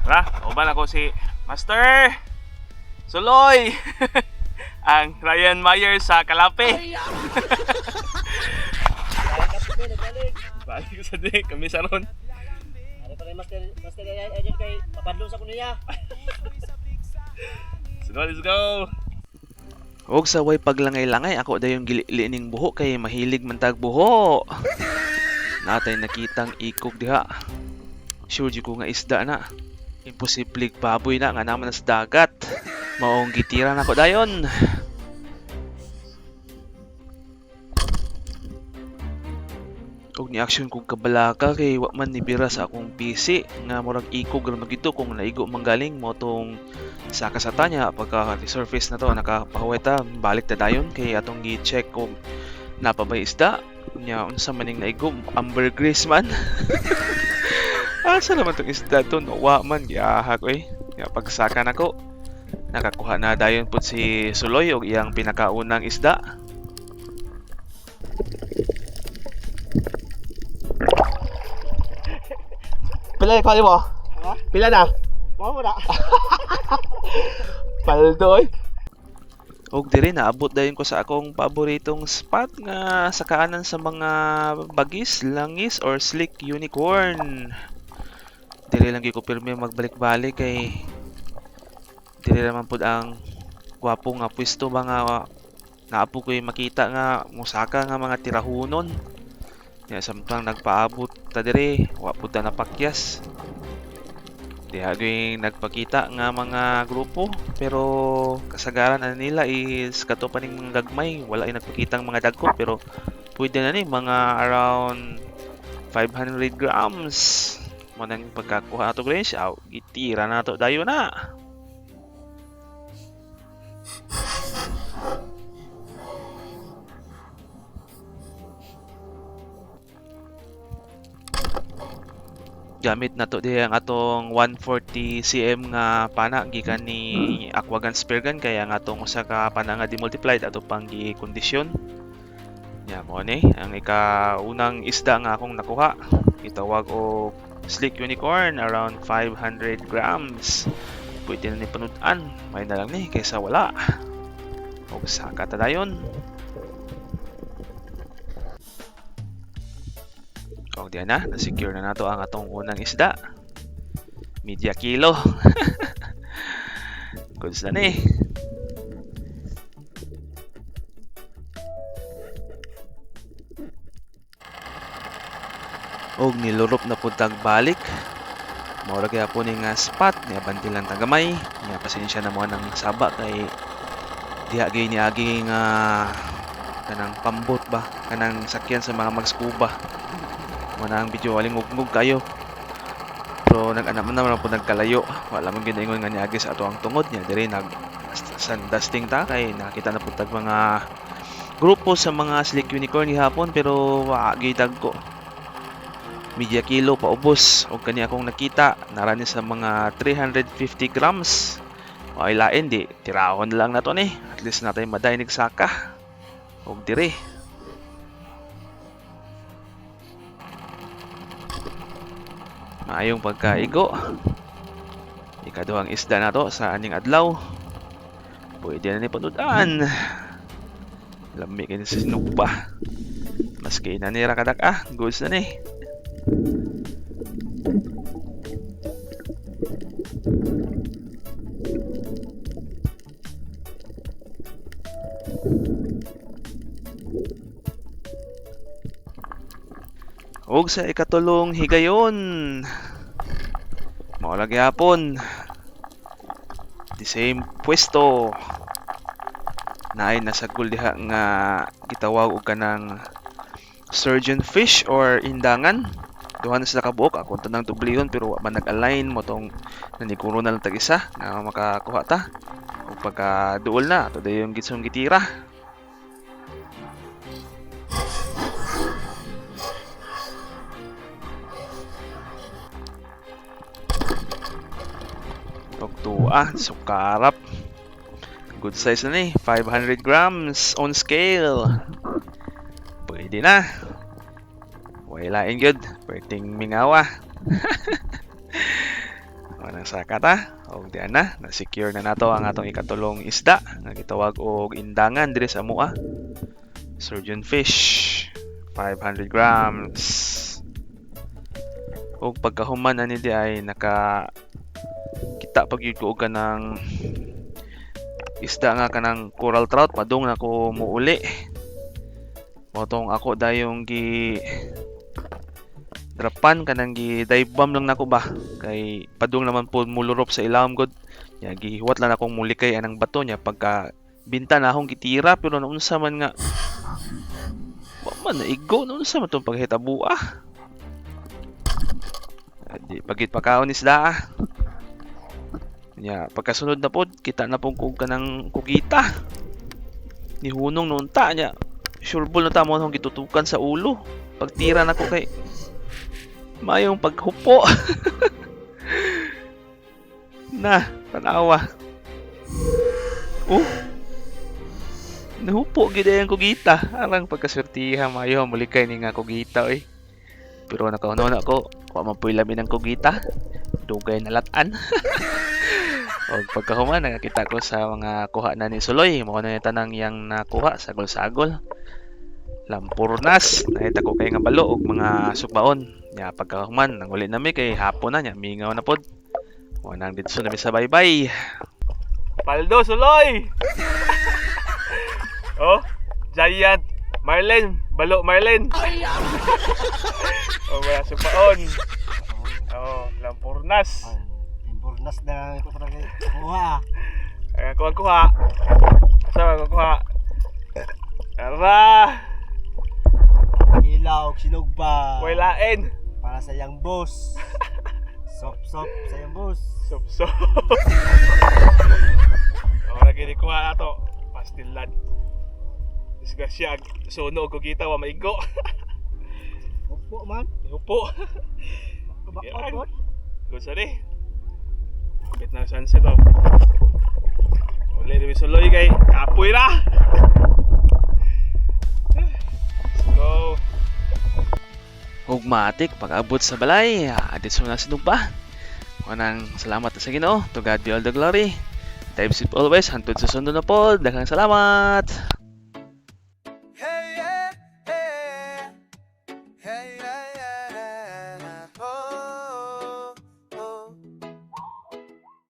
Tara, uban ako si Master Suloy. Ang Ryan Myers sa Kalape. Balik ko sa day, kami sa ron. Ano pa rin Master Agent kay papadlong sa kuniya. So let's go. Og sa way paglangay-langay ako dayong gilining buho kay mahilig man tag buho. Natay nakitang ikog diha. Sure di ko nga isda na. Imposible baboy na nga naman sa dagat. Maong gitira na ko dayon. Og ni action kong kabalaka kay wa man nibira sa akong PC nga murag ikog ra magito kung naigo manggaling mo tong sa kasata niya pagka surface na to nakapahuway ta balik ta dayon kay atong gi-check kung napabay isda nya unsa maning naigo ambergris man. Asa naman tong isda to no wa man gihahak oy nya pagsaka nako nakakuha na dayon pud si Suloy og iyang pinakaunang isda. Pila ka mo? Ha? Pila na? Mo na. Paldo oy. Og diri naabot dayon ko sa akong paboritong spot nga sa kaanan sa mga bagis, langis or slick unicorn. Diri lang gyud ko pirmi magbalik-balik kay diri naman pud ang gwapo nga pwesto ba nga naapo ko'y makita nga musaka nga mga tirahunon. Ya samtang nagpaabot ta diri, wa pud ta napakyas. Diha gyud nagpakita nga mga grupo pero kasagaran ana nila is kato pa ning mga gagmay, wala ay nagpakitang mga dagko pero pwede na ni mga around 500 grams. Mo nang pagkakuha ato guys, gitira na to dayon na. Gamit na to diha ang atong 140 cm nga pana gikan ni Aquagun spear gun kaya ang atong usa ka pana nga demultiplied ato pang gi-kondisyon. Ya mo ni ang ikaunang isda nga akong nakuha. Gitawag og slick unicorn around 500 grams. Pwede na ni panudan, may na lang ni kaysa wala. Og saka ta dayon. Og diyan na, na-secure na nato ang atong unang isda. Media kilo. Goods na ni. Og nilurop na pud tag balik. Maura kaya po ning spot niya bantilan tagamay. Niya pasensya na mo nang saba kay diha gay ni agi nga kanang pambot ba, kanang sakyan sa mga mag-scuba. Mana ang video waling ugmug kayo. Pero nag-ana man naman po nagkalayo. Wala man ginaingon nga niagi sa ato ang tungod niya. Diri nag sandasting ta kay nakita na po tag mga grupo sa mga slick unicorn gihapon pero wa gitag ko. Media kilo paubos og kani akong nakita narani sa mga 350 grams. Ay lain di tirahon lang nato ni. At least natay maday nagsaka. Og diri maayong pagkaigo. Ikaduhang isda na to sa aning adlaw. Pwede na ni panudan. Lami kayo sa sinugpa. Maski na nira kadak goods na ni. Og sa ikatulong higayon. Mao gyapon. The same pwesto. Naay nasagol diha nga gitawag og kanang surgeon fish or indangan. Duha na sila kabuok ako tanang tublihon pero wa man nag-align mo tong naniguro na lang tag isa nga makakuha ta. Ug pagka duol na to dayon gitsong gitira. Og tuwa, sukarap. Good size na ni, 500 grams on scale. Pwede na. Wala lain good, pwedeng mingawa. Manang nakasaka ta. O diyan na, na-secure na nato ang atong ikatulong isda nga gitawag og indangan diri sa amoa. Surgeon fish, 500 grams. O pagkahuman ani di ay naka kita pag yun ko og kanang isda nga kanang coral trout, padung na ko muuli. Motong ako dayong gi drapan kanang gi dive bomb lang nako ba kay padung naman po mulurop sa ilawom god nya gihiwat lang akong mulikay anang bato nya pagka binta na akong gitira pero naunsa man nga wa man naigo naunsa man tong paghitabo di pagit pakaon isda nya pagkasunod na pod kita na pong kog kanang kugita ni hunong noon ta nya sureball na tamo akong gitutukan sa ulo pagtira na ko kay mayong paghupo. Na, tanawa. Nahupo gid ang kugita. Arang pagkaswertiha mayo mulikay ni nga kugita oy. Pero nakaunon ako, wa man puy lamin ang kugita. Dugay na latan. Og pagkahuman nakakita ko sa mga kuha na ni Suloy, mao na tanang yang nakuha sagol-sagol. Lampurnas, nakita ko kay nga balo og mga sukbaon. Nya pagkahuman nang uli nami kay hapon na nya mingaw na pod. Wa nang ditso na mi sa bye-bye. Paldo, Suloy! Oh, giant marlin, balo marlin. Oh, wala supaon. Oh, lampurnas. Imburnas na ito para kay kuha. Ay, kuha. Asa kuha? Ara, Ilaw, sinugba. way lain. Para sa yang boss. Sop sa yang boss. Sup. Oh, lagi ni kuha na to. Pastilan. Disgrasya, sunog ko kita wa maigo. Upo man. Hupo. Kubakot. Good sorry. Bit na sunset oh. Uli ni Suloy kay kapoy ra. Let's go. Ug matik pag-abot sa balay, aditso na sinugba. Manang salamat sa Ginoo. To God be all the glory. Times it always hantod sa sundo na pod. Daghang salamat.